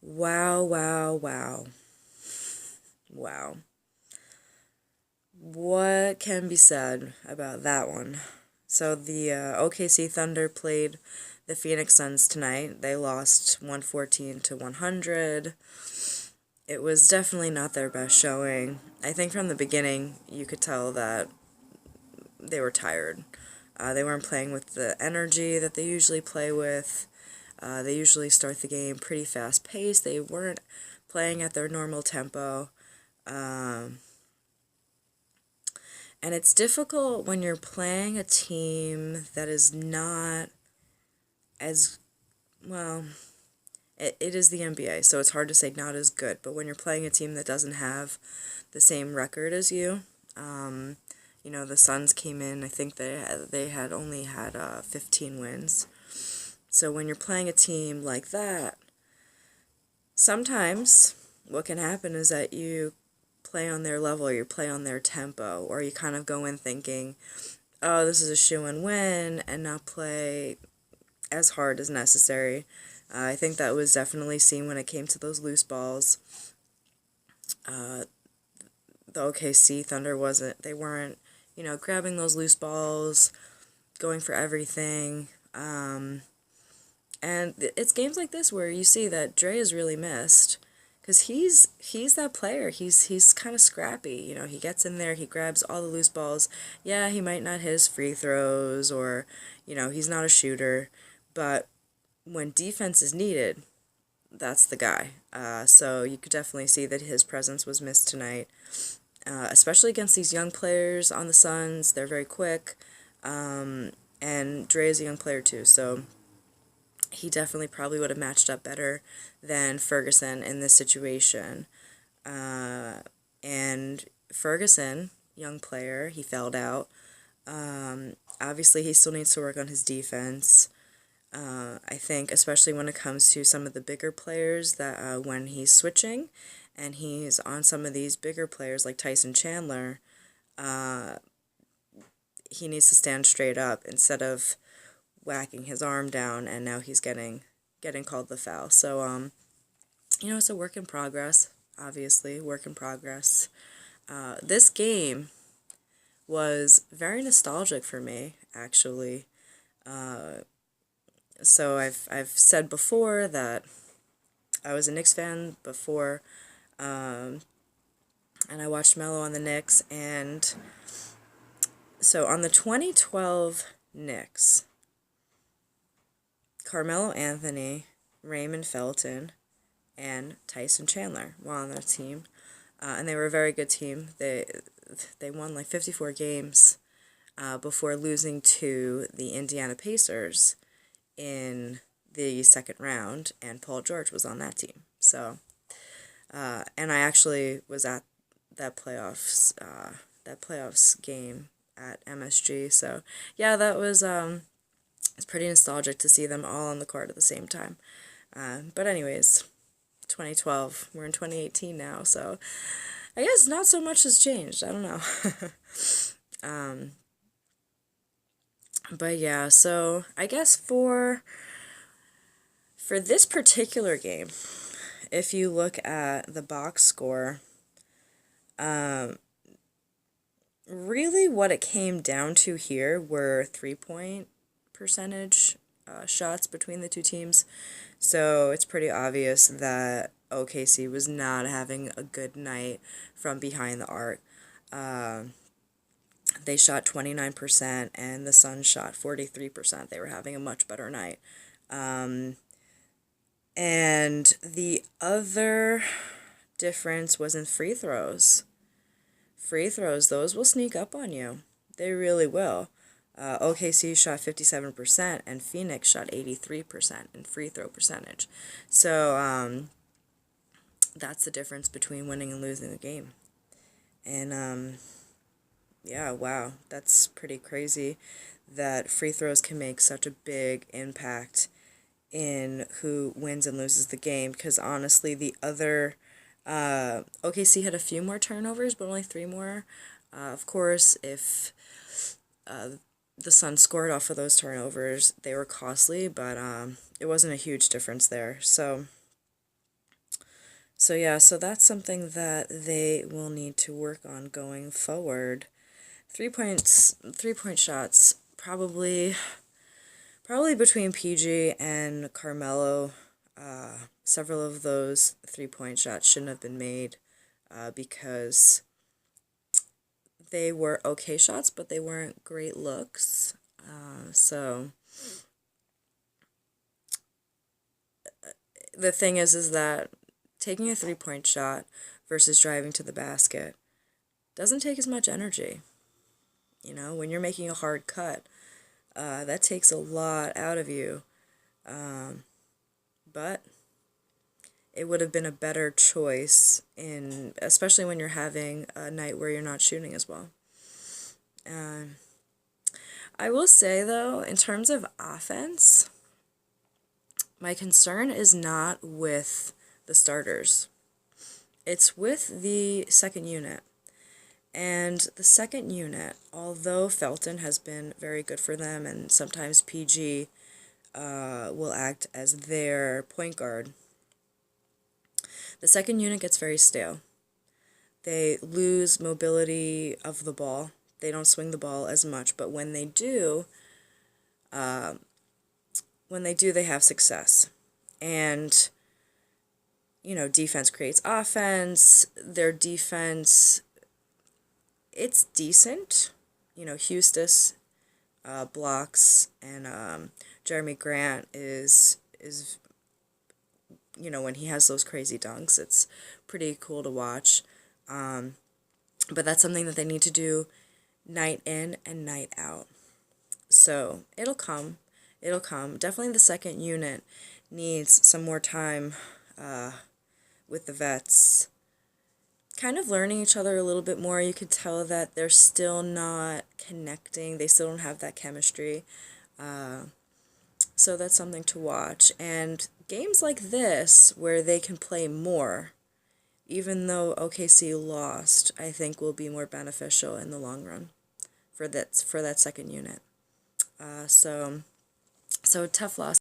Wow, wow, wow. Wow. What can be said about that one? So the OKC Thunder played the Phoenix Suns tonight. They lost 114 to 100. It was definitely not their best showing. I think from the beginning you could tell that they were tired. They weren't playing with the energy that they usually play with. They usually start the game pretty fast paced. They weren't playing at their normal tempo. Um, and it's difficult when you're playing a team that is not as well. It is the NBA, so it's hard to say not as good. But when you're playing a team that doesn't have the same record as you, the Suns came in. I think they had only had 15 wins. So when you're playing a team like that, sometimes what can happen is that you play on their level, or you play on their tempo, or you kind of go in thinking, oh, this is a shoo-in win, and not play as hard as necessary. I think that was definitely seen when it came to those loose balls. Uh, the OKC Thunder they weren't, grabbing those loose balls, going for everything. And it's games like this where you see that Dre is really missed, because he's that player. He's kind of scrappy. He gets in there, he grabs all the loose balls. Yeah, he might not hit his free throws, or he's not a shooter, but when defense is needed, that's the guy. So you could definitely see that his presence was missed tonight, especially against these young players on the Suns. They're very quick, and Dre is a young player too, so he definitely probably would have matched up better than Ferguson in this situation. And Ferguson, young player, he fouled out. Obviously, he still needs to work on his defense. I think, especially when it comes to some of the bigger players, that when he's switching and he's on some of these bigger players like Tyson Chandler, he needs to stand straight up instead of whacking his arm down, and now he's getting called the foul. So it's a work in progress. Obviously, work in progress. This game was very nostalgic for me, actually. So I've said before that I was a Knicks fan before, and I watched Melo on the Knicks, and so on the 2012 Knicks, Carmelo Anthony, Raymond Felton, and Tyson Chandler were on that team, and they were a very good team. They won like 54 games before losing to the Indiana Pacers in the second round, and Paul George was on that team. So, and I actually was at that playoffs game at MSG. So yeah, that was it's pretty nostalgic to see them all on the court at the same time. But anyways, 2012. We're in 2018 now, so I guess not so much has changed. I don't know. But yeah, so I guess for this particular game, if you look at the box score, really what it came down to here were 3-point percentage shots between the two teams. So it's pretty obvious that OKC was not having a good night from behind the arc. They shot 29% and the Suns shot 43%. They were having a much better night. And the other difference was in free throws. Free throws, those will sneak up on you. They really will. OKC shot 57% and Phoenix shot 83% in free throw percentage. So that's the difference between winning and losing the game. And yeah, wow, that's pretty crazy that free throws can make such a big impact in who wins and loses the game, because honestly, the other OKC had a few more turnovers, but only 3 more. Of course, if the Suns scored off of those turnovers, they were costly, but it wasn't a huge difference there. So So yeah, so that's something that they will need to work on going forward. 3 point shots, probably between PG and Carmelo. Several of those 3 point shots shouldn't have been made because they were okay shots, but they weren't great looks. So the thing is that taking a 3 point shot versus driving to the basket doesn't take as much energy. You know, when you're making a hard cut, that takes a lot out of you. But it would have been a better choice especially when you're having a night where you're not shooting as well. I will say though, in terms of offense, my concern is not with the starters. It's with the second unit. And the second unit, although Felton has been very good for them, and sometimes PG will act as their point guard, the second unit gets very stale. They lose mobility of the ball. They don't swing the ball as much, but when they do, they have success. And, you know, defense creates offense. Their defense, it's decent. You know, Hustis blocks, and Jeremy Grant is you know, when he has those crazy dunks, it's pretty cool to watch. But that's something that they need to do night in and night out. So it'll come. It'll come. Definitely the second unit needs some more time with the vets. Kind of learning each other a little bit more. You could tell that they're still not connecting. They still don't have that chemistry. So that's something to watch. And games like this, where they can play more, even though OKC lost, I think will be more beneficial in the long run for that second unit. So tough loss.